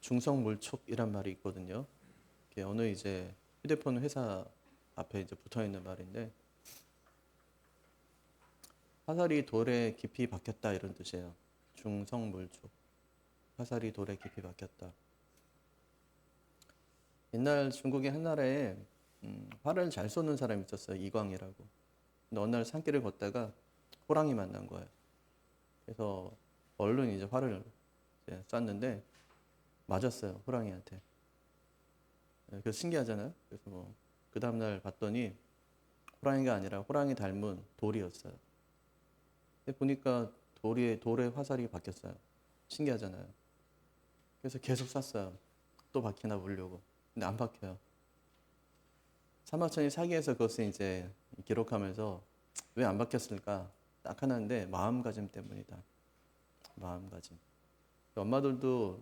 중성몰촉이란 말이 있거든요. 이게 어느 이제 휴대폰 회사 앞에 이제 붙어 있는 말인데, 화살이 돌에 깊이 박혔다 이런 뜻이에요. 중성몰촉. 화살이 돌에 깊이 박혔다. 옛날 중국의 한 나라에 활을 잘 쏘는 사람이 있었어요. 이광이라고. 근데 어느 날 산길을 걷다가 호랑이 만난 거예요. 그래서 얼른 이제 활을 이제 쐈는데 맞았어요. 호랑이한테. 그래서 신기하잖아요. 그래서 뭐 그 다음날 봤더니 호랑이가 아니라 호랑이 닮은 돌이었어요. 근데 보니까 돌에 화살이 박혔어요. 신기하잖아요. 그래서 계속 쐈어요. 또 박히나 보려고. 근데 안 박혀요. 사마천이 사기에서 그것을 이제 기록하면서 왜 안 박혔을까? 딱 하나인데 마음가짐 때문이다. 마음가짐. 엄마들도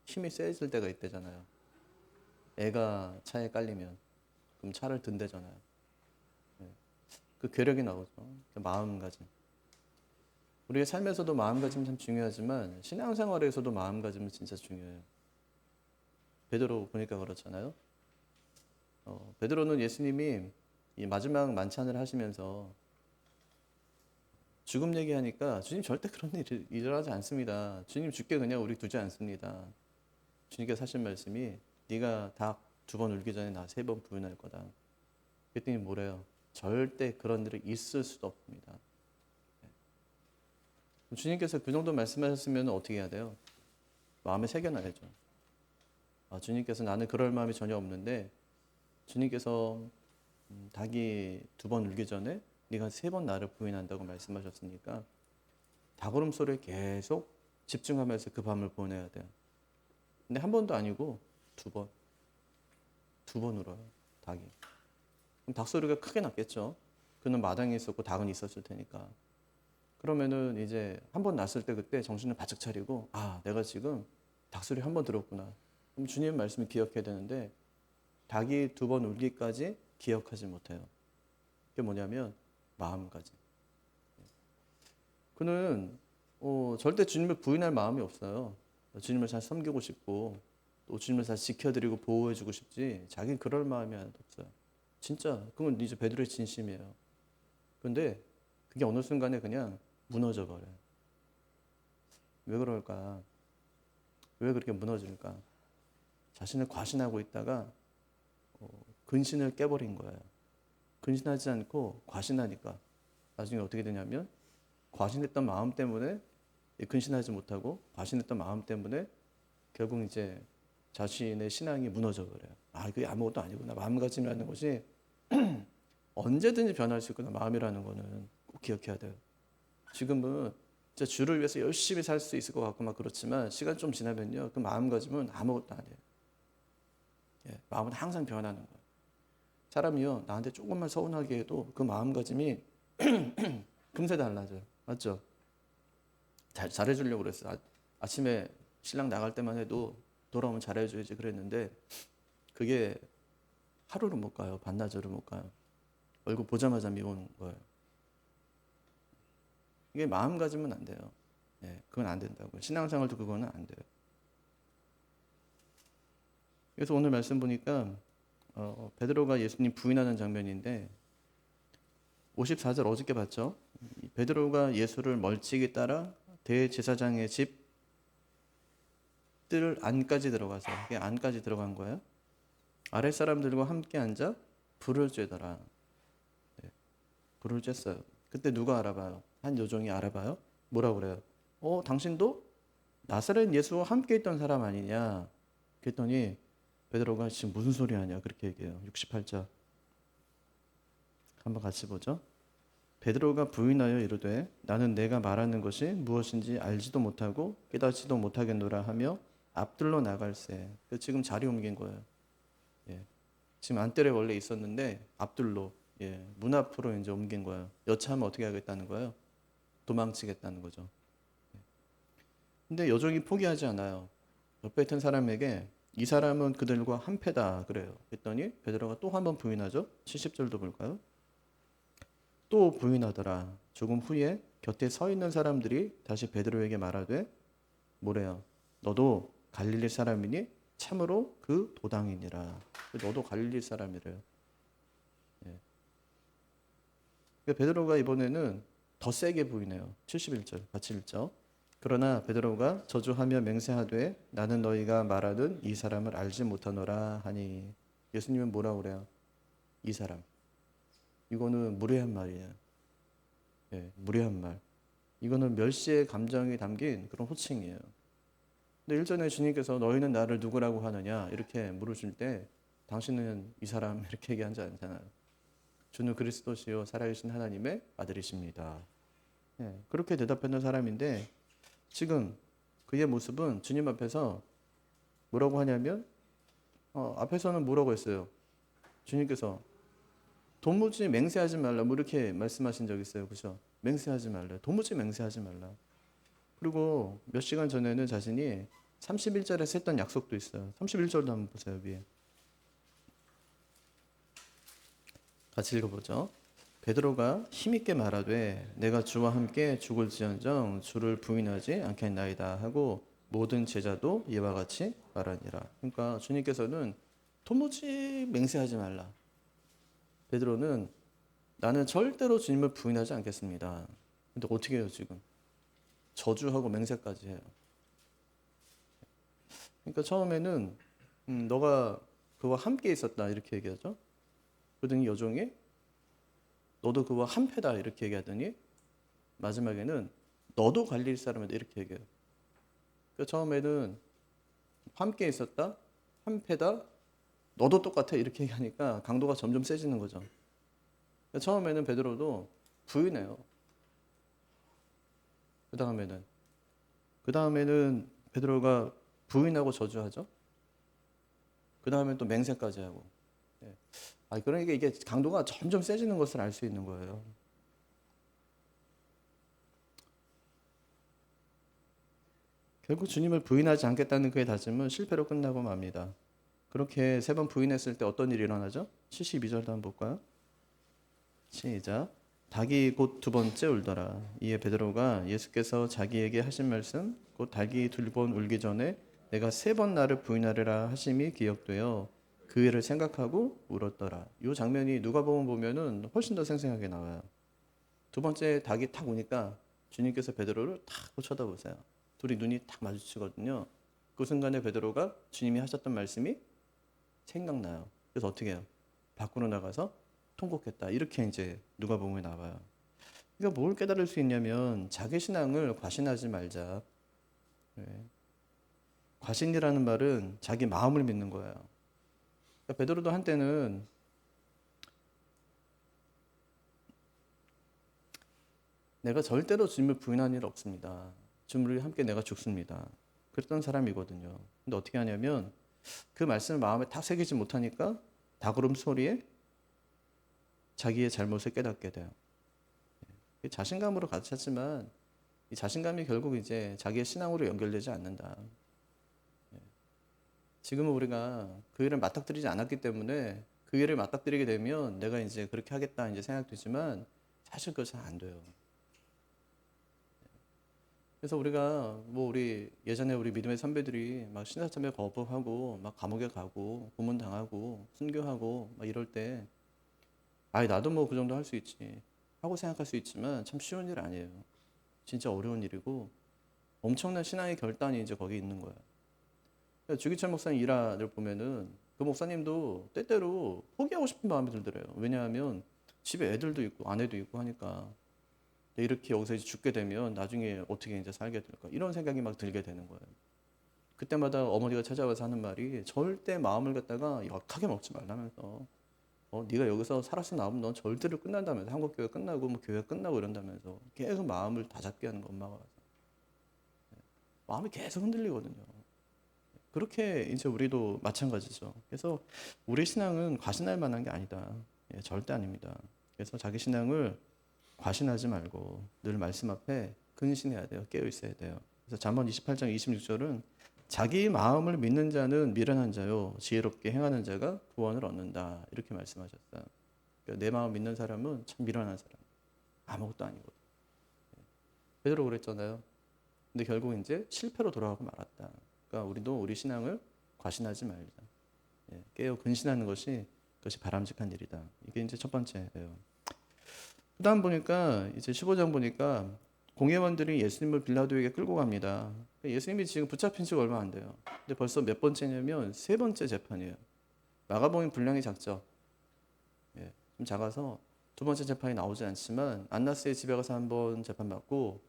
힘이 세질 때가 있대잖아요. 애가 차에 깔리면 그럼 차를 든대잖아요. 그 괴력이 나오죠. 그 마음가짐. 우리의 삶에서도 마음가짐 참 중요하지만 신앙생활에서도 마음가짐은 진짜 중요해요. 베드로 보니까 그렇잖아요. 베드로는 예수님이 이 마지막 만찬을 하시면서 죽음 얘기하니까 주님 절대 그런 일을 하지 않습니다. 주님 죽게 그냥 우리 두지 않습니다. 주님께서 하신 말씀이 네가 닭 2번 울기 전에 나 3번 부인할 거다. 그랬더니 뭐래요? 절대 그런 일이 있을 수도 없습니다. 주님께서 그 정도 말씀하셨으면 어떻게 해야 돼요? 마음에 새겨놔야죠. 주님께서 나는 그럴 마음이 전혀 없는데 주님께서 닭이 2번 울기 전에 네가 3번 나를 부인한다고 말씀하셨으니까 닭 울음소리에 계속 집중하면서 그 밤을 보내야 돼요. 근데 한 번도 아니고 2번, 2번 울어요, 닭이. 그럼 닭 소리가 크게 났겠죠. 그는 마당에 있었고 닭은 있었을 테니까. 그러면은 이제 한 번 났을 때 그때 정신을 바짝 차리고 내가 지금 닭 소리 한 번 들었구나. 그럼 주님 말씀을 기억해야 되는데 닭이 2번 울기까지 기억하지 못해요. 그게 뭐냐면 마음가짐. 그는 절대 주님을 부인할 마음이 없어요. 주님을 잘 섬기고 싶고 또 주님을 잘 지켜드리고 보호해주고 싶지 자기는 그럴 마음이 하나도 없어요. 진짜 그건 이제 베드로의 진심이에요. 근데 그게 어느 순간에 그냥 무너져 버려요. 왜 그럴까? 왜 그렇게 무너질까? 자신을 과신하고 있다가 근신을 깨버린 거예요. 근신하지 않고 과신하니까 나중에 어떻게 되냐면 과신했던 마음 때문에 근신하지 못하고 과신했던 마음 때문에 결국 이제 자신의 신앙이 무너져 버려요. 그게 아무것도 아니구나. 마음가짐이라는 것이 언제든지 변할 수 있구나. 마음이라는 거는 꼭 기억해야 돼요. 지금은 진짜 주를 위해서 열심히 살 수 있을 것 같고 막 그렇지만 시간 좀 지나면요. 그 마음가짐은 아무것도 아니에요. 마음은 항상 변하는 거예요. 사람이요. 나한테 조금만 서운하게 해도 그 마음가짐이 금세 달라져요. 맞죠? 잘해주려고 그랬어요. 아침에 신랑 나갈 때만 해도 돌아오면 잘해줘야지 그랬는데 그게 하루를 못 가요. 반나절을 못 가요. 얼굴 보자마자 미우는 거예요. 이게 마음가짐은 안 돼요. 그건 안 된다고요. 신앙생활도 그거는 안 돼요. 그래서 오늘 말씀 보니까 베드로가 예수님 부인하는 장면인데 54절 어저께 봤죠? 베드로가 예수를 멀찍이 따라 대제사장의 집 뜰 안까지 들어가서 그게 안까지 들어간 거예요. 아랫 사람들과 함께 앉아 불을 쬐더라. 불을 쬐어요. 그때 누가 알아봐요? 한 요정이 알아봐요? 뭐라 그래요? 당신도 나사렛 예수와 함께 있던 사람 아니냐? 그랬더니 베드로가 지금 무슨 소리 하냐? 그렇게 얘기해요. 68절. 한번 같이 보죠. 베드로가 부인하여 이르되 나는 내가 말하는 것이 무엇인지 알지도 못하고 깨닫지도 못하겠노라 하며 앞들로 나갈새. 지금 자리 옮긴 거예요. 지금 안뜰에 원래 있었는데 앞들로 문 앞으로 이제 옮긴 거예요. 여차하면 어떻게 하겠다는 거예요? 도망치겠다는 거죠. 근데 여종이 포기하지 않아요. 옆에 있던 사람에게 이 사람은 그들과 한패다 그래요. 그랬더니 베드로가 또 한 번 부인하죠. 70절도 볼까요? 또 부인하더라. 조금 후에 곁에 서 있는 사람들이 다시 베드로에게 말하되 뭐래요? 너도 갈릴리 사람이니 참으로 그 도당이니라. 너도 갈릴리 사람이래요. 예. 그러니까 베드로가 이번에는 더 세게 부인해요. 71절 같이 읽죠. 그러나 베드로가 저주하며 맹세하되 나는 너희가 말하는 이 사람을 알지 못하노라 하니, 예수님은 뭐라고 그래요? 이 사람. 이거는 무례한 말이에요. 예, 무례한 말. 이거는 멸시의 감정이 담긴 그런 호칭이에요. 근데 일전에 주님께서 너희는 나를 누구라고 하느냐 이렇게 물으실 때 당신은 이 사람 이렇게 얘기하지 않잖아요. 주는 그리스도시요 살아계신 하나님의 아들이십니다. 예, 그렇게 대답하는 사람인데 지금 그의 모습은 주님 앞에서 뭐라고 하냐면 앞에서는 뭐라고 했어요? 주님께서 도무지 맹세하지 말라 뭐 이렇게 말씀하신 적 있어요. 그죠? 맹세하지 말라. 도무지 맹세하지 말라. 그리고 몇 시간 전에는 자신이 31절에서 했던 약속도 있어요. 31절도 한번 보세요. 위에 같이 읽어보죠. 베드로가 힘있게 말하되 내가 주와 함께 죽을지언정 주를 부인하지 않겠나이다 하고 모든 제자도 이와 같이 말하니라. 그러니까 주님께서는 도무지 맹세하지 말라. 베드로는 나는 절대로 주님을 부인하지 않겠습니다. 근데 어떻게 해요 지금? 저주하고 맹세까지 해요. 그러니까 처음에는 너가 그와 함께 있었다 이렇게 얘기하죠. 그러더니 여종이 너도 그와 한패다 이렇게 얘기하더니 마지막에는 너도 갈릴리 사람이다 이렇게 얘기해요. 그러니까 처음에는 함께 있었다, 한패다, 너도 똑같아 이렇게 얘기하니까 강도가 점점 세지는 거죠. 그러니까 처음에는 베드로도 부인해요. 그 다음에는 베드로가 부인하고 저주하죠. 그 다음에 또 맹세까지 하고. 예. 그러니까 이게 강도가 점점 세지는 것을 알 수 있는 거예요. 결국 주님을 부인하지 않겠다는 그의 다짐은 실패로 끝나고 맙니다. 그렇게 3번 부인했을 때 어떤 일이 일어나죠? 72절도 한번 볼까요? 시작. 닭이 곧 2번째 울더라. 이에 베드로가 예수께서 자기에게 하신 말씀 곧 닭이 2번 울기 전에 내가 3번 나를 부인하리라 하심이 기억되어 그 일을 생각하고 울었더라. 이 장면이 누가복음 보면은 훨씬 더 생생하게 나와요. 2번째 닭이 탁 오니까 주님께서 베드로를 탁 쳐다보세요. 둘이 눈이 탁 마주치거든요. 그 순간에 베드로가 주님이 하셨던 말씀이 생각나요. 그래서 어떻게 해요? 밖으로 나가서 통곡했다. 이렇게 이제 누가복음에 나와요. 그러니까 뭘 깨달을 수 있냐면 자기 신앙을 과신하지 말자. 네. 과신이라는 말은 자기 마음을 믿는 거예요. 그러니까 베드로도 한때는 내가 절대로 주님을 부인한 일 없습니다. 주님과 함께 내가 죽습니다. 그랬던 사람이거든요. 근데 어떻게 하냐면 그 말씀을 마음에 탁 새기지 못하니까 닭울음 소리에 자기의 잘못을 깨닫게 돼요. 자신감으로 가득 찼지만 이 자신감이 결국 이제 자기의 신앙으로 연결되지 않는다. 지금은 우리가 그 일을 맞닥뜨리지 않았기 때문에 그 일을 맞닥뜨리게 되면 내가 이제 그렇게 하겠다 이제 생각되지만 사실 그거 잘 안 돼요. 그래서 우리가 우리 예전에 우리 믿음의 선배들이 막 신사참배 거부하고 막 감옥에 가고 고문 당하고 순교하고 막 이럴 때 나도 그 정도 할 수 있지 하고 생각할 수 있지만 참 쉬운 일 아니에요. 진짜 어려운 일이고 엄청난 신앙의 결단이 이제 거기 있는 거예요. 주기철 목사님 일화를 보면은 그 목사님도 때때로 포기하고 싶은 마음이 들더래요. 왜냐하면 집에 애들도 있고 아내도 있고 하니까 이렇게 여기서 이제 죽게 되면 나중에 어떻게 이제 살게 될까 이런 생각이 막 들게 되는 거예요. 그때마다 어머니가 찾아와서 하는 말이 절대 마음을 갖다가 역하게 먹지 말라면서 네가 여기서 살아서 나오면 넌 절대로 끝난다면서 한국교회 끝나고 교회 끝나고 이런다면서 계속 마음을 다잡게 하는 거 엄마가 와서 마음이 계속 흔들리거든요. 그렇게 이제 우리도 마찬가지죠. 그래서 우리 신앙은 과신할 만한 게 아니다. 절대 아닙니다. 그래서 자기 신앙을 과신하지 말고 늘 말씀 앞에 근신해야 돼요. 깨어 있어야 돼요. 그래서 잠언 28장 26절은 자기 마음을 믿는 자는 미련한 자요 지혜롭게 행하는 자가 구원을 얻는다. 이렇게 말씀하셨어요. 그러니까 내 마음 믿는 사람은 참 미련한 사람. 아무것도 아니거든. 베드로 그랬잖아요. 근데 결국 이제 실패로 돌아가고 말았다. 그러니까 우리도 우리 신앙을 과신하지 말자. 예, 깨어 근신하는 것이 그것이 바람직한 일이다. 이게 이제 첫 번째예요. 그다음 보니까 이제 15장 보니까 공회원들이 예수님을 빌라도에게 끌고 갑니다. 예수님이 지금 붙잡힌 지가 얼마 안 돼요. 근데 벌써 몇 번째냐면 세 번째 재판이에요. 마가복음 분량이 작죠. 예, 좀 작아서 두 번째 재판이 나오지 않지만 안나스의 집에 가서 한 번 재판받고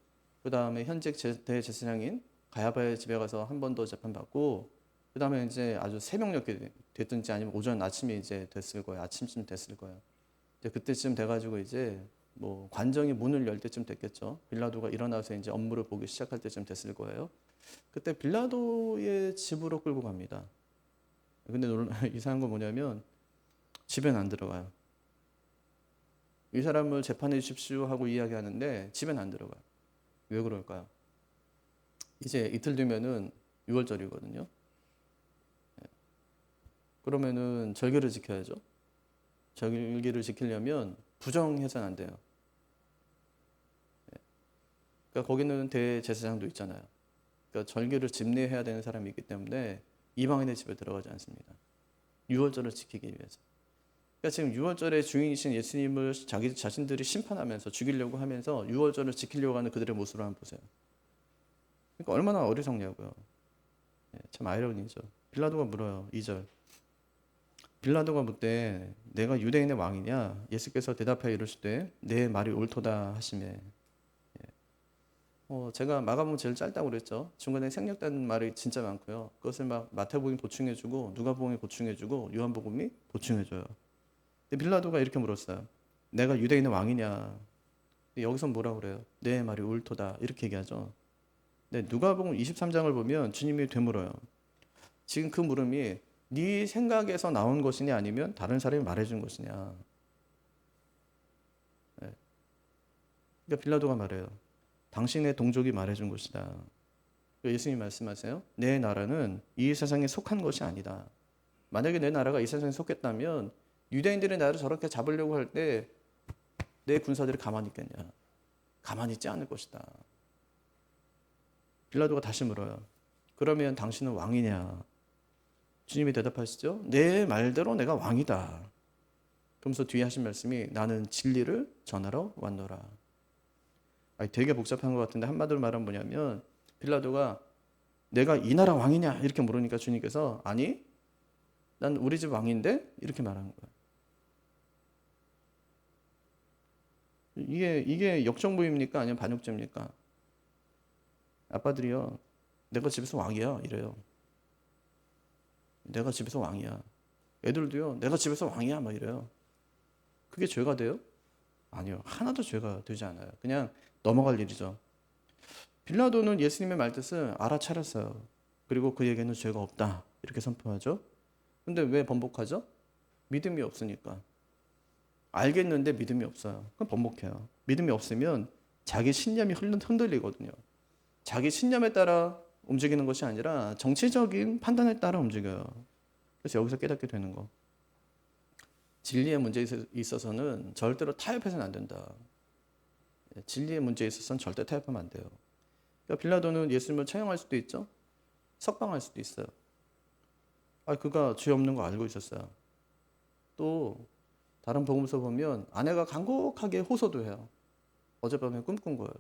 그 다음에 현직 대제사장인 가야바의 집에 가서 한 번 더 재판받고 그 다음에 이제 아주 새벽녘에 됐든지 아니면 오전 아침에 이제 됐을 거예요. 아침쯤 됐을 거예요. 이제 그때쯤 돼가지고 이제 뭐 관정이 문을 열 때쯤 됐겠죠. 빌라도가 일어나서 이제 업무를 보기 시작할 때쯤 됐을 거예요. 그때 빌라도의 집으로 끌고 갑니다. 근데 이상한 건 뭐냐면 집엔 안 들어가요. 이 사람을 재판해 주십시오 하고 이야기하는데 집엔 안 들어가요. 왜 그럴까요? 이제 이틀 뒤면은 6월절이거든요. 그러면은 절기를 지켜야죠. 절기를 지키려면 부정해서는 안 돼요. 그러니까 거기는 대제사장도 있잖아요. 그러니까 절기를 집례해야 되는 사람이 있기 때문에 이방인의 집에 들어가지 않습니다. 6월절을 지키기 위해서. 그러니까 지금 6월절의 주인이신 예수님을 자기 자신들이 심판하면서 죽이려고 하면서 6월절을 지키려고 하는 그들의 모습을 한번 보세요. 그러니까 얼마나 어리석냐고요. 참 아이러니죠. 빌라도가 물어요. 2절. 빌라도가 묻되 내가 유대인의 왕이냐? 예수께서 대답하여 이르시되 내 말이 옳도다 하시매. 제가 마가복음 제일 짧다고 그랬죠. 중간에 생략된 말이 진짜 많고요. 그것을 막 마태복음이 보충해주고 누가복음이 보충해주고 요한복음이 보충해줘요. 근데 빌라도가 이렇게 물었어요. 내가 유대인의 왕이냐? 여기서 뭐라 그래요? 내 말이 옳도다 이렇게 얘기하죠. 근데 누가복음 23장을 보면 주님이 되물어요. 지금 그 물음이 네 생각에서 나온 것이냐 아니면 다른 사람이 말해준 것이냐. 그러니까 빌라도가 말해요. 당신의 동족이 말해준 것이다. 예수님이 말씀하세요. 내 나라는 이 세상에 속한 것이 아니다. 만약에 내 나라가 이 세상에 속했다면 유대인들이 나를 저렇게 잡으려고 할 때 내 군사들이 가만히 있겠냐. 가만히 있지 않을 것이다. 빌라도가 다시 물어요. 그러면 당신은 왕이냐? 주님이 대답하시죠. 내 말대로 내가 왕이다. 그러면서 뒤에 하신 말씀이 나는 진리를 전하러 왔노라. 되게 복잡한 것 같은데 한마디로 말하면 뭐냐면 빌라도가 내가 이 나라 왕이냐 이렇게 물으니까 주님께서 아니 난 우리 집 왕인데 이렇게 말하는 거예요. 이게 역정부입니까 아니면 반역죄입니까? 아빠들이요 내가 집에서 왕이야 이래요. 내가 집에서 왕이야. 애들도요 내가 집에서 왕이야 막 이래요. 그게 죄가 돼요? 아니요. 하나도 죄가 되지 않아요. 그냥 넘어갈 일이죠. 빌라도는 예수님의 말뜻을 알아차렸어요. 그리고 그에게는 죄가 없다. 이렇게 선포하죠. 근데 왜 번복하죠? 믿음이 없으니까. 알겠는데 믿음이 없어요. 그럼 번복해요. 믿음이 없으면 자기 신념이 흔들리거든요. 자기 신념에 따라 움직이는 것이 아니라 정치적인 판단에 따라 움직여요. 그래서 여기서 깨닫게 되는 거. 진리의 문제에 있어서는 절대로 타협해서는 안 된다. 진리의 문제에 있어서는 절대 타협하면 안 돼요. 그러니까 빌라도는 예수님을 처형할 수도 있죠. 석방할 수도 있어요. 그가 죄 없는 거 알고 있었어요. 또 다른 복음서 보면 아내가 간곡하게 호소도 해요. 어젯밤에 꿈꾼 거예요.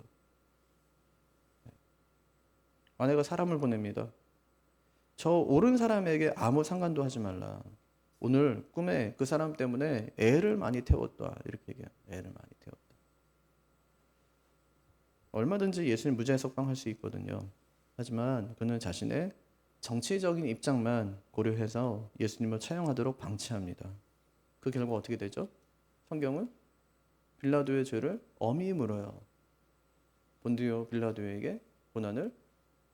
아내가 사람을 보냅니다. 저 옳은 사람에게 아무 상관도 하지 말라. 오늘 꿈에 그 사람 때문에 애를 많이 태웠다. 이렇게 얘기해요. 애를 많이 태웠다. 얼마든지 예수님 무죄 석방할 수 있거든요. 하지만 그는 자신의 정치적인 입장만 고려해서 예수님을 처형하도록 방치합니다. 그 결과 어떻게 되죠? 성경은 빌라도의 죄를 엄히 물어요. 본디오 빌라도에게 고난을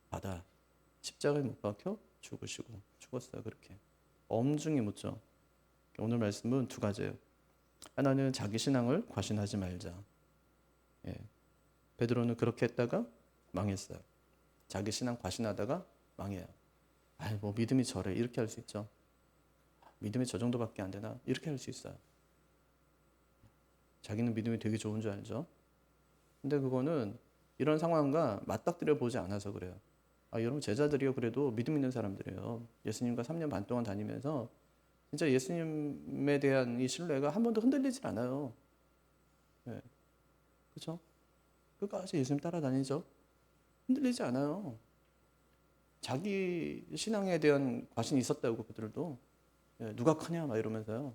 받아 십자가에 못 박혀 죽었어요. 그렇게 엄중히 묻죠. 오늘 말씀은 두 가지예요. 하나는 자기 신앙을 과신하지 말자. 베드로는 그렇게 했다가 망했어요. 자기 신앙 과신하다가 망해요. 뭐 믿음이 저래 이렇게 할 수 있죠. 믿음이 저 정도밖에 안 되나 이렇게 할 수 있어요. 자기는 믿음이 되게 좋은 줄 알죠. 근데 그거는 이런 상황과 맞닥뜨려 보지 않아서 그래요. 여러분 제자들이요 그래도 믿음 있는 사람들이에요. 예수님과 3년 반 동안 다니면서 진짜 예수님에 대한 이 신뢰가 한 번도 흔들리질 않아요. 예, 그렇죠? 끝까지 예수님 따라다니죠. 흔들리지 않아요. 자기 신앙에 대한 과신이 있었다고 그들도 누가 크냐 막 이러면서요.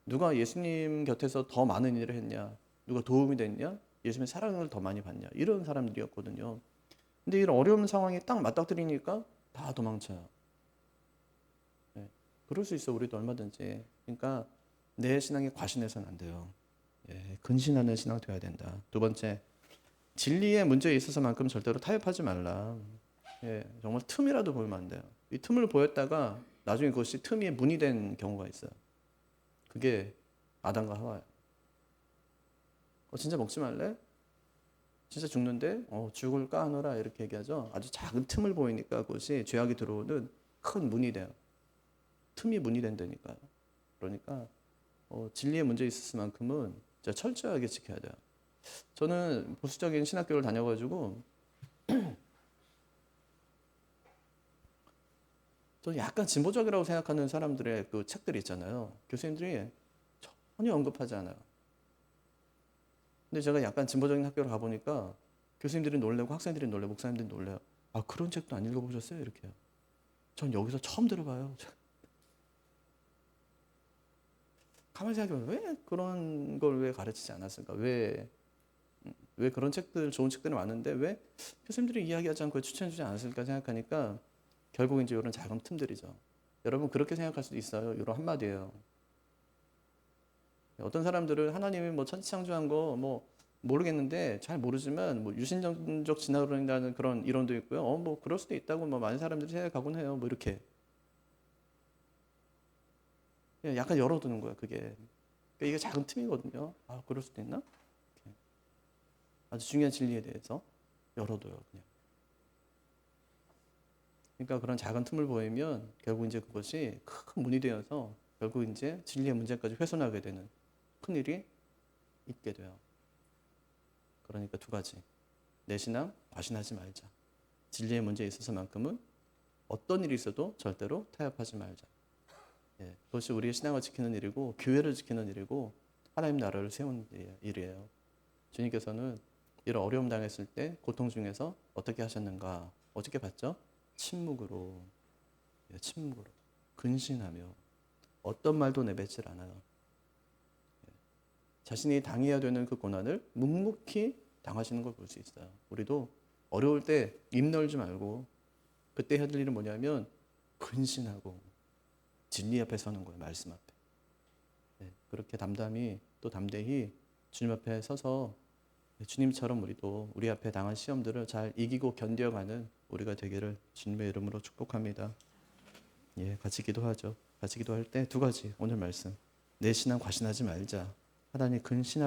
누가 예수님 곁에서 더 많은 일을 했냐, 누가 도움이 됐냐, 예수님의 사랑을 더 많이 받냐 이런 사람들이었거든요. 근데 이런 어려운 상황이 딱 맞닥뜨리니까 다 도망쳐요. 예, 그럴 수 있어 우리도 얼마든지. 그러니까 내 신앙에 과신해서는 안 돼요. 근신하는 신앙 되어야 된다. 두 번째, 진리의 문제에 있어서만큼 절대로 타협하지 말라. 정말 틈이라도 보이면 안 돼요. 이 틈을 보였다가 나중에 그것이 틈이 문이 된 경우가 있어요. 그게 아담과 하와예요. 진짜 먹지 말래? 진짜 죽는데? 죽을 까노라 이렇게 얘기하죠. 아주 작은 틈을 보이니까 그것이 죄악이 들어오는 큰 문이 돼요. 틈이 문이 된다니까요. 그러니까 진리의 문제에 있을 만큼은 진짜 철저하게 지켜야 돼요. 저는 보수적인 신학교를 다녀가지고 또 약간 진보적이라고 생각하는 사람들의 그 책들이 있잖아요. 교수님들이 전혀 언급하지 않아요. 근데 제가 약간 진보적인 학교를 가보니까 교수님들이 놀래고 학생들이 놀래고 목사님들이 놀래요. 그런 책도 안 읽어보셨어요? 이렇게요. 전 여기서 처음 들어봐요. 가만히 생각해보면 왜 그런 걸 왜 가르치지 않았을까? 왜 그런 책들, 좋은 책들이 많은데 왜 교수님들이 이야기하지 않고 추천해주지 않았을까 생각하니까 결국 이제 이런 작은 틈들이죠. 여러분 그렇게 생각할 수도 있어요. 이런 한마디예요. 어떤 사람들은 하나님이 뭐 천지창조한 거 뭐 모르겠는데 잘 모르지만 뭐 유신전적 진화론이라는 그런 이론도 있고요. 뭐 그럴 수도 있다고 뭐 많은 사람들이 생각하곤 해요. 뭐 이렇게 약간 열어두는 거예요. 그게 그러니까 이게 작은 틈이거든요. 그럴 수도 있나? 이렇게. 아주 중요한 진리에 대해서 열어둬요. 그냥. 그러니까 그런 작은 틈을 보이면 결국 이제 그것이 큰 문이 되어서 결국 이제 진리의 문제까지 훼손하게 되는 큰 일이 있게 돼요. 그러니까 두 가지. 내 신앙 과신하지 말자. 진리의 문제에 있어서만큼은 어떤 일이 있어도 절대로 타협하지 말자. 그것이 우리의 신앙을 지키는 일이고 교회를 지키는 일이고 하나님 나라를 세우는 일이에요. 주님께서는 이런 어려움 당했을 때 고통 중에서 어떻게 하셨는가? 어떻게 봤죠? 침묵으로, 침묵으로 근신하며 어떤 말도 내뱉질 않아요. 자신이 당해야 되는 그 고난을 묵묵히 당하시는 걸 볼 수 있어요. 우리도 어려울 때 입 넓지 말고 그때 해야 될 일은 뭐냐면 근신하고 진리 앞에 서는 거예요. 말씀 앞에. 그렇게 담담히 또 담대히 주님 앞에 서서 주님처럼 우리도 우리 앞에 당한 시험들을 잘 이기고 견뎌가는 우리가 되기를 주님의 이름으로 축복합니다. 같이 기도하죠. 같이 기도할 때 두 가지 오늘 말씀. 내 신앙 과신하지 말자. 하나님 근신할